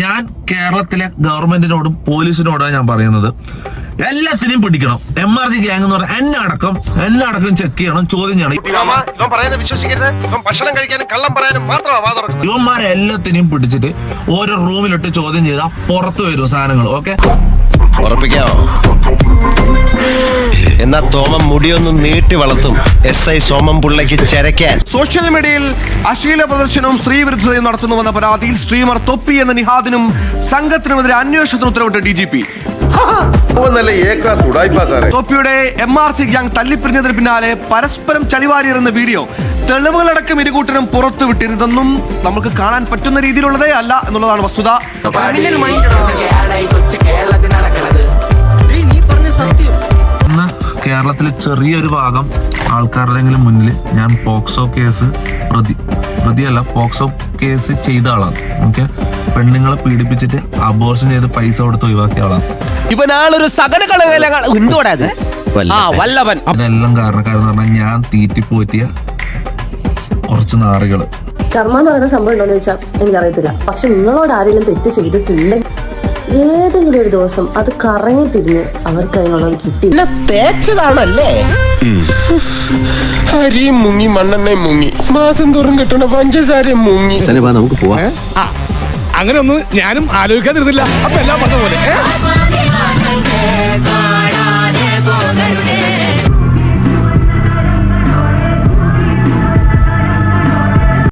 ഞാൻ കേരളത്തിലെ ഗവൺമെന്റിനോടും പോലീസിനോടാണ് ഞാൻ പറയുന്നത്, എല്ലാത്തിനെയും പിടിക്കണം. MRG ഗ്യാങ് എന്ന് പറഞ്ഞാൽ എന്നെ അടക്കം ചെക്ക് ചെയ്യണം, ചോദ്യം ചെയ്യണം. ഇവന്മാരെ എല്ലാത്തിനെയും പിടിച്ചിട്ട് ഓരോ റൂമിലിട്ട് ചോദ്യം ചെയ്താൽ പുറത്തു വരും സാധനങ്ങൾ. ഓക്കെ, ഉറപ്പിക്കാവോ? എന്നാ സോമം മുടിയൊന്നും നീട്ടി വളർത്തും. SI സോമം പുള്ളയ്ക്ക് ചരക്കാൻ. സോഷ്യൽ മീഡിയയിൽ അശ്ലീല പ്രദർശനവും സ്ത്രീവിരുദ്ധതയും നടത്തുന്നുവെന്ന പരാതിയിൽ സ്ട്രീമർ തൊപ്പി എന്ന നിഹാദിനും സംഘത്തിനുമെതിരെ അന്വേഷണത്തിന് ഉത്തരവിട്ട DGP. തൊപ്പിയുടെ MRC ഗ്യാങ് തല്ലിപ്പിരിഞ്ഞതിന് പിന്നാലെ പരസ്പരം ചളിവാരിയെന്ന വീഡിയോ തെളിവുകളടക്കം ഇരുകൂട്ടരും പുറത്തുവിട്ടിരുന്നതെന്നും നമുക്ക് കാണാൻ പറ്റുന്ന രീതിയിലുള്ളതേ അല്ല എന്നുള്ളതാണ് വസ്തുത. ഇന്ന് കേരളത്തിലെ ചെറിയൊരു ഭാഗം ആൾക്കാരുടെങ്കിലും മുന്നിൽ ഞാൻ പോക്സോ കേസ് ചെയ്ത ആളാണ്. ഓക്കെ, പെണ്ണുങ്ങളെ പീഡിപ്പിച്ചിട്ട് അബോർഷൻ ചെയ്ത് പൈസ കൊടുത്ത് ഒഴിവാക്കിയ ആളാണ്. ഇവനാളൊരു വല്ലവൻ. ഇതിനെല്ലാം കാരണക്കാരെന്ന് പറഞ്ഞാൽ ഞാൻ തീറ്റിപ്പോറ്റിയ കുറച്ച് നാറുകള്. കർമ്മ എന്ന് പറയുന്ന സംഭവം ഉണ്ടോന്ന് ചോദിച്ചാൽ എനിക്കറിയത്തില്ല. പക്ഷെ നിങ്ങളോട് ആരെങ്കിലും തെറ്റ് ചെയ്തിട്ടുണ്ടെങ്കിൽ ഏതെങ്കിലും ഒരു ദിവസം അത് കറങ്ങി തിരിഞ്ഞ് അവർക്ക് അതിനുള്ളത് കിട്ടി. തേച്ചതാണല്ലേ? അരിയും മുങ്ങി, മണ്ണെണ്ണയും മുങ്ങി, മാസം തോറും കിട്ടണ പഞ്ചസാരയും മുങ്ങി. നമുക്ക് പോവാം. അങ്ങനെ ഒന്നും ഞാനും ആലോചിക്കാതിരുന്നില്ല. അപ്പൊ എല്ലാം പറഞ്ഞ പോലെ